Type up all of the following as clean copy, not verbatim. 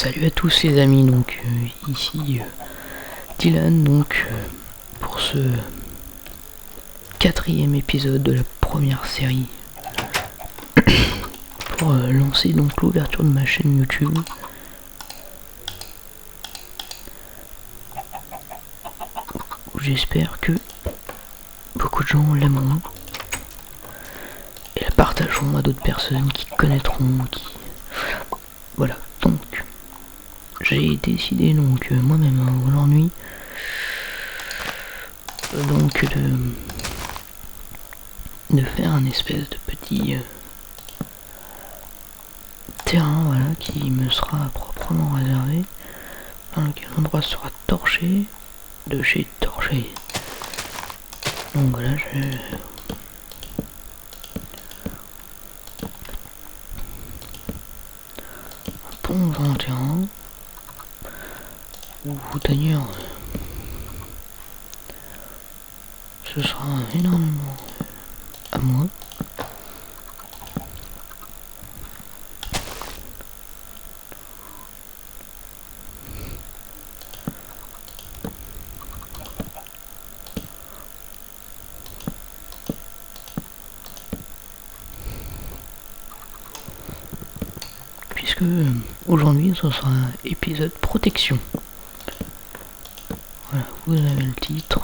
Salut à tous les amis, donc ici Dylan, donc pour ce quatrième épisode de la première série pour lancer donc l'ouverture de ma chaîne YouTube. J'espère que beaucoup de gens l'aimeront et la partageront à d'autres personnes qui connaîtront, voilà. Donc j'ai décidé donc moi-même aujourd'hui donc de faire un espèce de petit terrain, voilà, qui me sera proprement réservé, dans lequel l'endroit sera torché de chez torché. Donc voilà, bon un terrain ou d'ailleurs ce sera énormément à moi. Puisque aujourd'hui ce sera un épisode protection. Voilà, vous avez le titre.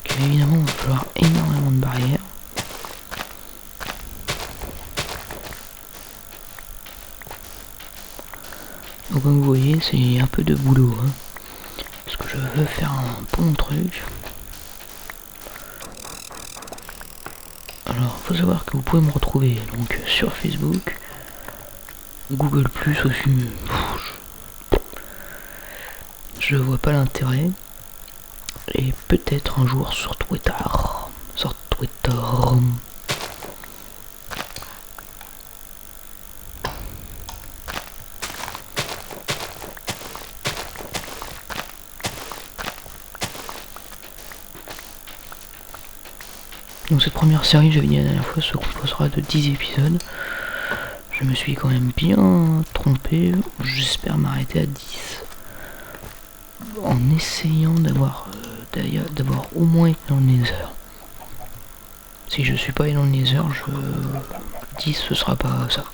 Donc, évidemment, il va falloir énormément de barrières. Donc comme vous voyez, c'est un peu de boulot, hein, parce que je veux faire un bon truc. Alors, faut savoir que vous pouvez me retrouver donc sur Facebook, Google Plus aussi. Je vois pas l'intérêt. Et peut-être un jour sur Twitter. Sur Twitter. Donc cette première série, j'avais dit la dernière fois, se composera de 10 épisodes. Je me suis quand même bien trompé. J'espère m'arrêter à 10. En essayant d'avoir au moins été dans le Nether. Si je suis pas allé dans le Nether, 10 ce sera pas ça.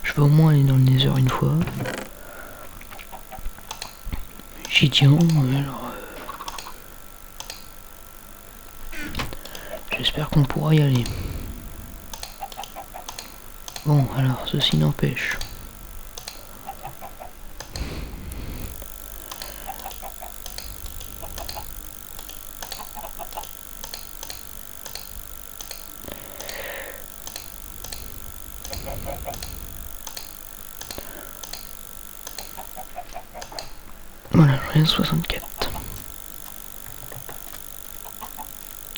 Je vais au moins aller dans le Nether une fois. J'y tiens, alors j'espère qu'on pourra y aller. Bon, alors, ceci n'empêche. Voilà, j'en ai 64.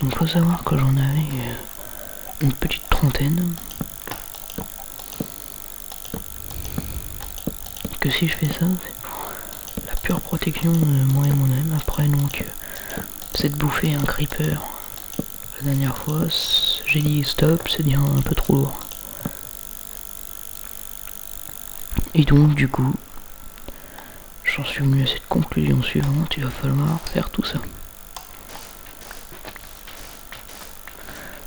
Donc faut savoir que j'en avais une petite trentaine. Que si je fais ça, c'est la pure protection de moi et mon âme. Après donc, c'est de bouffer un creeper. La dernière fois, j'ai dit stop, c'est bien un peu trop lourd. Et donc du coup, j'en suis venu à cette conclusion suivante, il va falloir faire tout ça.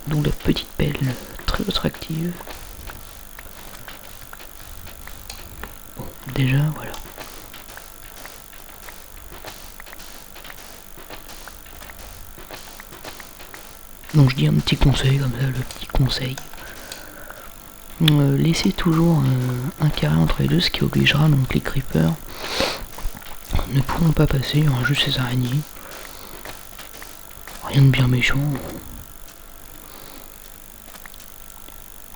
Donc la petite pelle très attractive. Bon, déjà voilà. Donc je dis un petit conseil comme ça, le petit conseil. Laissez toujours un carré entre les deux, ce qui obligera donc les creepers ne pourront pas passer, il y aura juste ces araignées. Rien de bien méchant.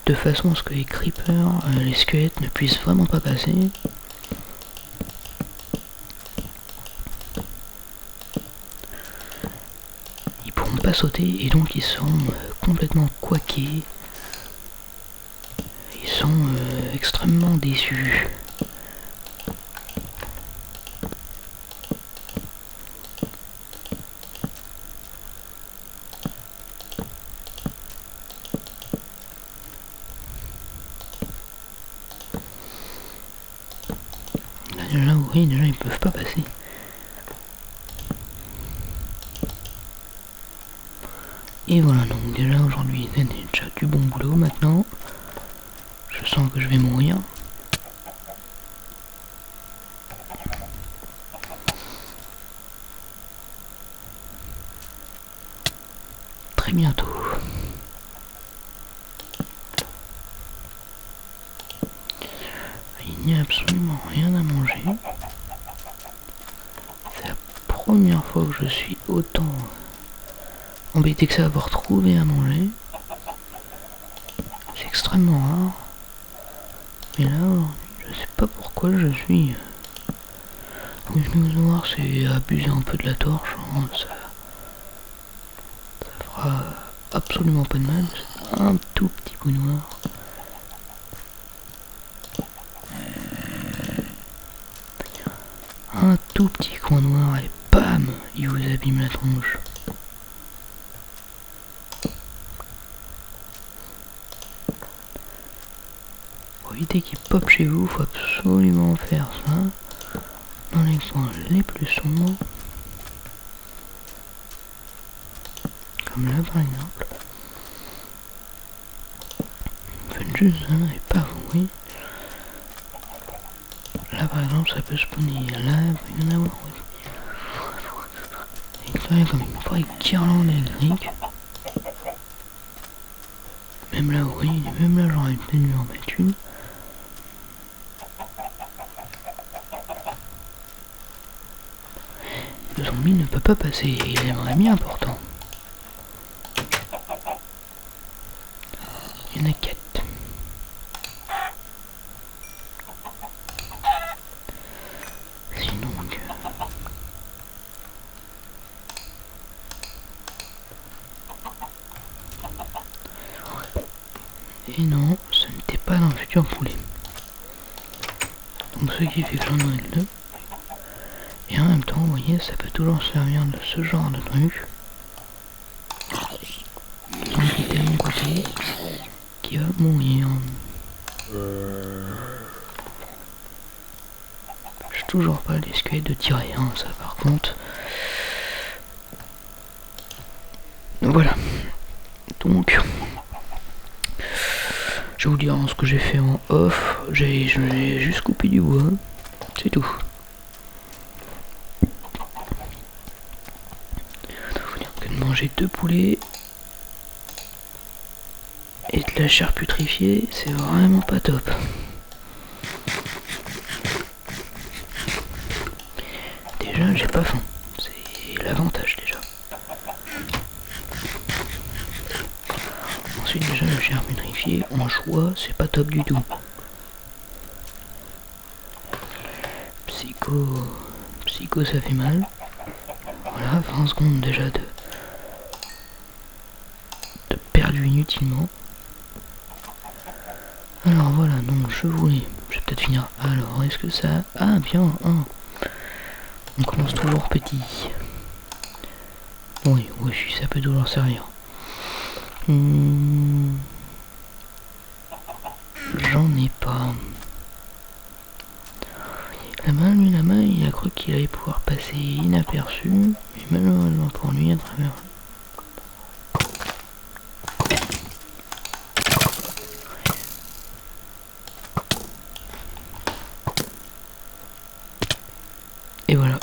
De façon à ce que les creepers, les squelettes ne puissent vraiment pas passer. Ils pourront pas sauter et donc ils seront complètement coiqués. Ils sont extrêmement déçu. Là, déjà, vous voyez, déjà ils peuvent pas passer. Et voilà, donc déjà aujourd'hui c'est déjà du bon boulot. Maintenant je sens que je vais mourir. Très bientôt. Il n'y a absolument rien à manger. C'est la première fois que je suis autant embêté que ça d'avoir trouvé à manger. C'est extrêmement rare. Mais là, je sais pas pourquoi je suis... Comme je vais voir, c'est abuser un peu de la torche. Hein. Ça fera absolument pas de mal. C'est un tout petit bout noir. Un tout petit coin noir et bam, il vous abîme la tronche. Pour éviter qu'il pop chez vous, faut absolument faire ça dans les coins les plus sombres. Comme là par exemple. Faites juste ça et pas vous, oui. Là par exemple ça peut spawner, là il y en a avoir éclairé comme une vraie guirlande électrique. Même là oui, même là j'aurais peut-être dû en mettre une. Le zombie ne peut pas passer, il aimerait bien pourtant. Il y en a 4. Et non, ce n'était pas dans le futur poulet. Donc ce qui fait que j'en ai deux. Et en même temps, vous voyez, ça peut toujours servir de ce genre de truc. Donc il était à mon côté, qui va mourir. J'ai toujours pas les squelettes de tirer, hein, ça par contre. Voilà. Donc... je vais vous dire ce que j'ai fait en off. J'ai juste coupé du bois. C'est tout. Faut dire que de manger 2 poulets et de la chair putrifiée, c'est vraiment pas top. Déjà, j'ai pas faim. C'est l'avantage déjà. Ensuite, déjà, la chair putrifiée en choix, c'est pas top du tout. Psycho, ça fait mal. Voilà, 20 secondes déjà de perdu inutilement. Alors voilà, donc je vais peut-être finir. Alors, est-ce que ça... Ah, bien, hein. On commence toujours petit. Oui, ça peut toujours servir. J'en ai pas. La main, il a cru qu'il allait pouvoir passer inaperçu, mais malheureusement pour lui, à travers... Et voilà.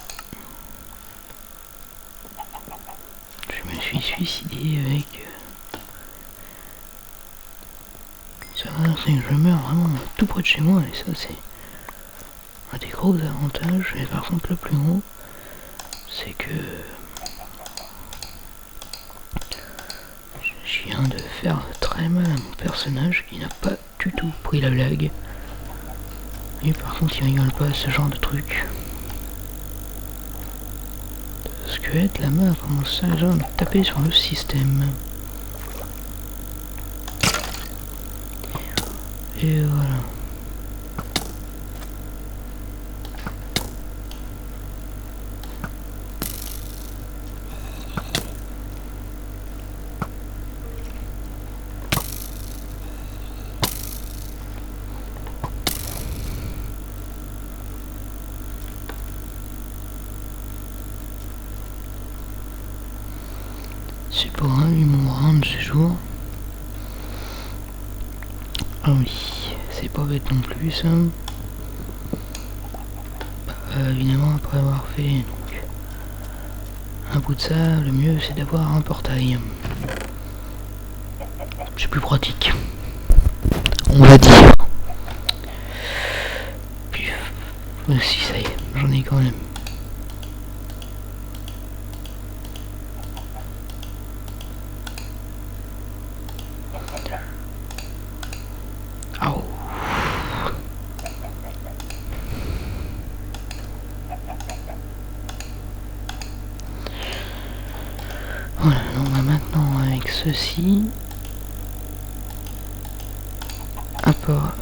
Je me suis suicidé avec... Ça va, c'est que je meurs vraiment tout près de chez moi, et ça c'est... un des gros avantages. Et par contre le plus gros, c'est que... je viens de faire très mal à mon personnage qui n'a pas du tout pris la blague. Et par contre il rigole pas à ce genre de truc. Le squelette là-bas commence à genre taper sur le système. Et voilà. pas grave, ils m'ont un de ces jours. Ah oui, c'est pas bête non plus ça. Évidemment, après avoir fait donc, un bout de ça, le mieux c'est d'avoir un portail. C'est plus pratique, on va dire. Puis, si ça y est, j'en ai quand même. Oh. Voilà, donc maintenant avec ceci, n'importe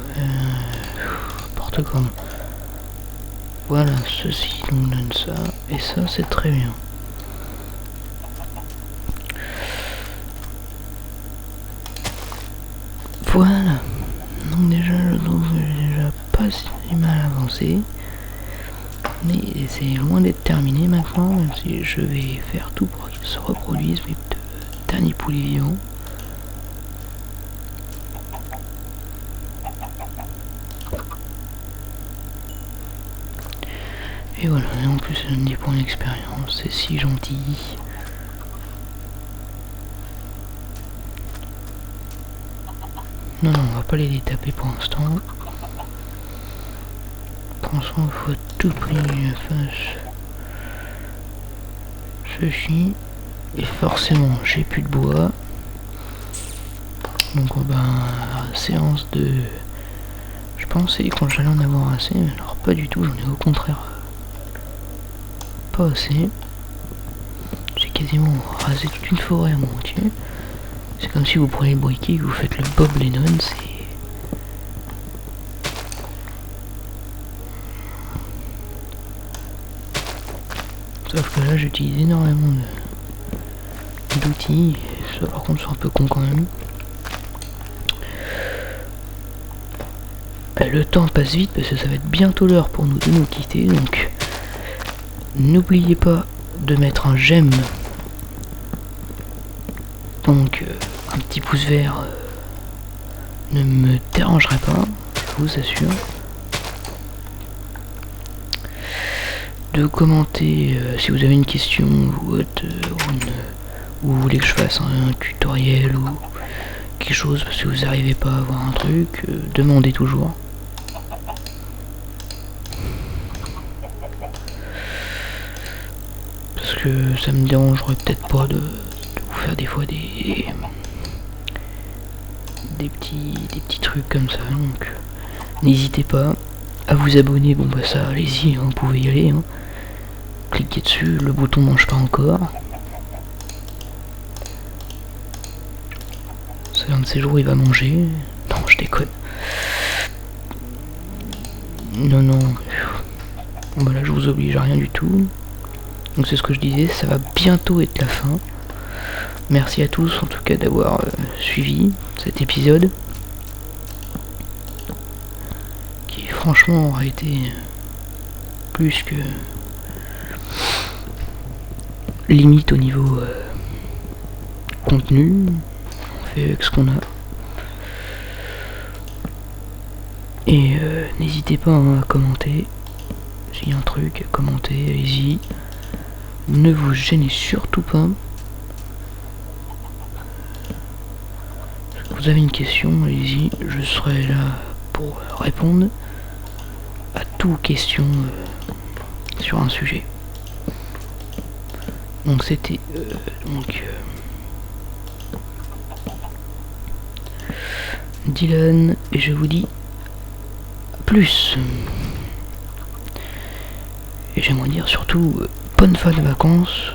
quoi. Voilà, ceci nous donne ça, et ça c'est très bien. Voilà, donc déjà je trouve que j'ai déjà pas si mal avancé. Mais c'est loin d'être terminé maintenant, même si je vais faire tout pour qu'il se reproduise, mes derniers poulets vivants. Et voilà, et en plus ça donne des points d'expérience, c'est si gentil. Non, on va pas les détaper pour l'instant. Pour l'instant, il faut à tout prix que je fasse ceci. Et forcément, j'ai plus de bois. Donc, séance de... Je pensais quand j'allais en avoir assez, mais alors pas du tout, j'en ai au contraire pas assez. J'ai quasiment rasé toute une forêt à moitié. C'est comme si vous prenez le briquet et que vous faites le Bob Lennon, c'est... Sauf que là j'utilise énormément d'outils, ça par contre c'est un peu con quand même. Le temps passe vite parce que ça va être bientôt l'heure pour nous de nous quitter, donc n'oubliez pas de mettre un j'aime, donc un petit pouce vert ne me dérangerait pas, je vous assure. De commenter si vous avez une question ou autre, ou vous voulez que je fasse un tutoriel ou quelque chose parce que vous n'arrivez pas à voir un truc, demandez toujours. Parce que ça me dérangerait peut-être pas de vous faire des fois des petits trucs comme ça, donc n'hésitez pas à vous abonner. Bon bah ça, allez-y, hein, vous pouvez y aller, hein. Cliquez dessus, le bouton mange pas encore. C'est un de ces jours il va manger. Non, je déconne. Non. Voilà, je vous oblige à rien du tout. Donc c'est ce que je disais, ça va bientôt être la fin. Merci à tous en tout cas d'avoir suivi cet épisode. Qui franchement aurait été plus que limite au niveau contenu. On fait avec ce qu'on a. Et n'hésitez pas à commenter. S'il y a un truc, commentez, allez-y. Ne vous gênez surtout pas. Si vous avez une question, allez-y, je serai là pour répondre à toute question sur un sujet. Donc c'était Dylan, et je vous dis à plus. Et j'aimerais dire surtout bonne fin de vacances.